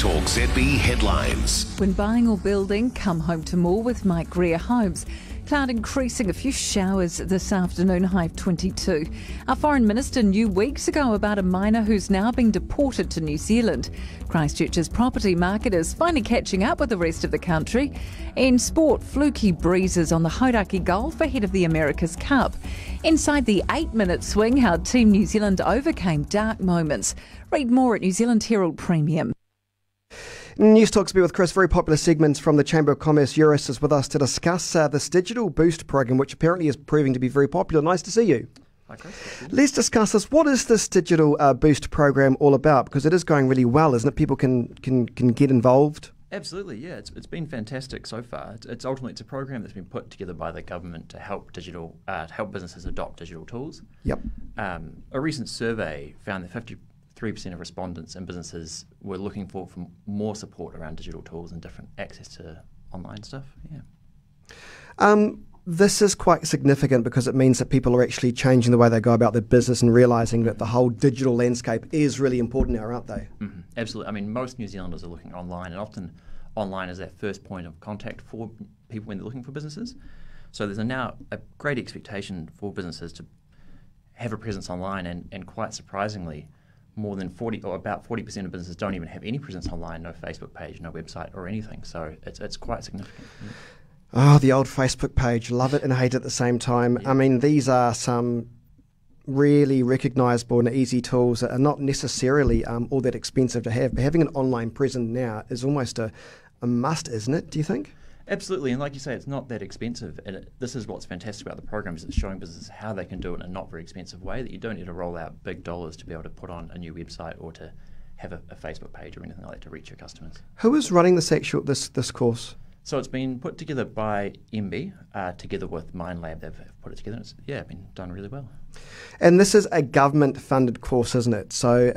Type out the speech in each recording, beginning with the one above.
NewstalkZB headlines. When buying or building, come home to more with Mike Greer Homes. Cloud increasing, a few showers this afternoon, high of 22. Our Foreign Minister knew weeks ago about a miner who's now being deported to New Zealand. Christchurch's property market is finally catching up with the rest of the country. In sport, fluky breezes on the Hauraki Gulf ahead of the America's Cup. Inside the 8-minute swing, how Team New Zealand overcame dark moments. Read more at New Zealand Herald Premium. NewstalkZB with Chris. Very popular segments from the Chamber of Commerce. Eurus is with us to discuss this digital boost program, which apparently is proving to be very popular. Nice to see you. Hi, Chris. Let's discuss this. What is this digital boost program all about? Because it is going really well, isn't it? People can get involved. Absolutely, yeah. It's been fantastic so far. It's ultimately a program that's been put together by the government to help businesses adopt digital tools. Yep. A recent survey found that 53% of respondents and businesses were looking for more support around digital tools and different access to online stuff. Yeah. This is quite significant because it means that people are actually changing the way they go about their business and realising that the whole digital landscape is really important now, aren't they? Mm-hmm. Absolutely. I mean, most New Zealanders are looking online, and often online is that first point of contact for people when they're looking for businesses. So there's now a great expectation for businesses to have a presence online, and quite surprisingly, more than about 40% of businesses don't even have any presence online, no Facebook page, no website or anything. So it's quite significant. Yeah. Oh, the old Facebook page. Love it and hate it at the same time. Yeah. I mean, these are some really recognisable and easy tools that are not necessarily all that expensive to have. But having an online presence now is almost a must, isn't it, do you think? Absolutely, and like you say, it's not that expensive. And this is what's fantastic about the program, is it's showing businesses how they can do it in a not very expensive way, that you don't need to roll out big dollars to be able to put on a new website or to have a Facebook page or anything like that to reach your customers. Who is running this course? So it's been put together by MB, together with MindLab. They've put it together, and it's been done really well. And this is a government-funded course, isn't it? So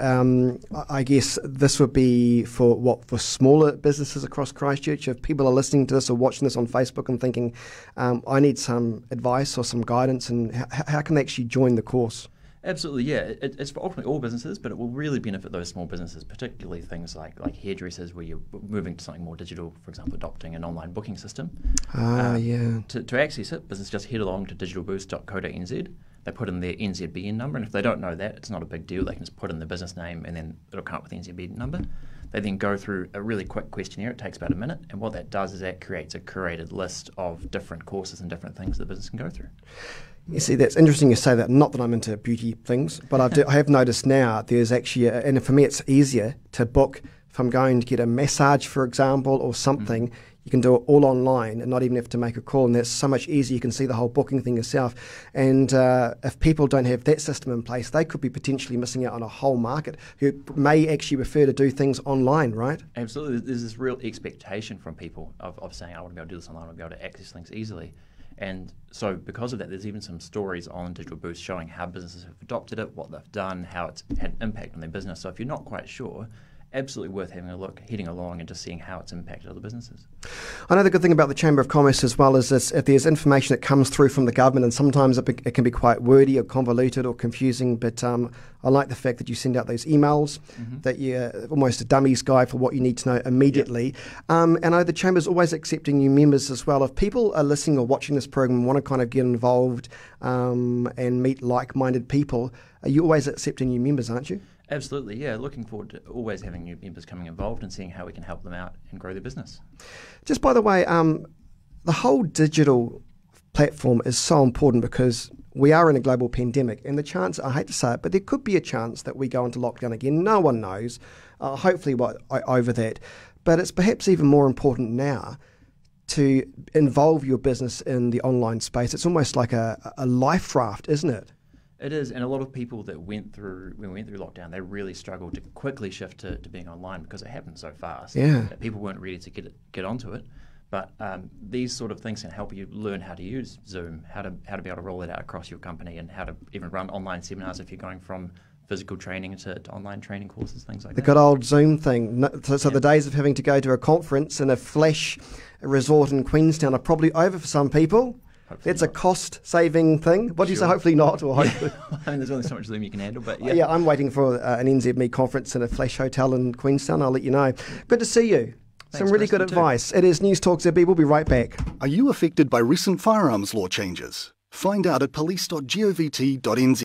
I guess this would be for smaller businesses across Christchurch. If people are listening to this or watching this on Facebook and thinking, I need some advice or some guidance, and how can they actually join the course? Absolutely, yeah. It's for ultimately all businesses, but it will really benefit those small businesses, particularly things like hairdressers, where you're moving to something more digital, for example, adopting an online booking system. Yeah. To access it, businesses just head along to digitalboost.co.nz. They put in their NZBN number, and if they don't know that, it's not a big deal. They can just put in the business name, and then it'll come up with the NZBN number. They then go through a really quick questionnaire. It takes about a minute, and what that does is that creates a curated list of different courses and different things the business can go through. You see, that's interesting you say that. Not that I'm into beauty things, but I have noticed now there's actually, and for me it's easier to book if I'm going to get a massage, for example, or something. Mm-hmm. You can do it all online and not even have to make a call, and that's so much easier. You can see the whole booking thing yourself. And if people don't have that system in place, they could be potentially missing out on a whole market who may actually prefer to do things online, right? Absolutely. There's this real expectation from people of saying, I want to be able to do this online, I want to be able to access things easily. And so because of that, there's even some stories on Digital Boost showing how businesses have adopted it, what they've done, how it's had an impact on their business. So if you're not quite sure, absolutely worth having a look, heading along and just seeing how it's impacted other businesses. I know the good thing about the Chamber of Commerce as well is this, if there's information that comes through from the government, and sometimes it can be quite wordy or convoluted or confusing, but I like the fact that you send out those emails, that you're almost a dummies guide for what you need to know immediately. Yep. And I know the Chamber's always accepting new members as well. If people are listening or watching this program and want to kind of get involved and meet like-minded people, are you always accepting new members, aren't you? Absolutely, yeah. Looking forward to always having new members coming involved and seeing how we can help them out and grow their business. Just by the way, the whole digital platform is so important because we are in a global pandemic, and the chance, I hate to say it, but there could be a chance that we go into lockdown again. No one knows. Hopefully over that. But it's perhaps even more important now to involve your business in the online space. It's almost like a life raft, isn't it? It is, and a lot of people that when we went through lockdown, they really struggled to quickly shift to being online because it happened so fast. Yeah. That people weren't ready to get onto it. But these sort of things can help you learn how to use Zoom, how to be able to roll it out across your company, and how to even run online seminars if you're going from physical training to online training courses, things like that. The good old Zoom thing. So the days of having to go to a conference in a flash resort in Queenstown are probably over for some people. It's a cost-saving thing. What do you say? Hopefully not, or hopefully. I mean, there's only so much Zoom you can handle, but Yeah, I'm waiting for an NZME conference in a Flash Hotel in Queenstown. I'll let you know. Good to see you. Some really good advice. It is NewstalkZB. We'll be right back. Are you affected by recent firearms law changes? Find out at police.govt.nz.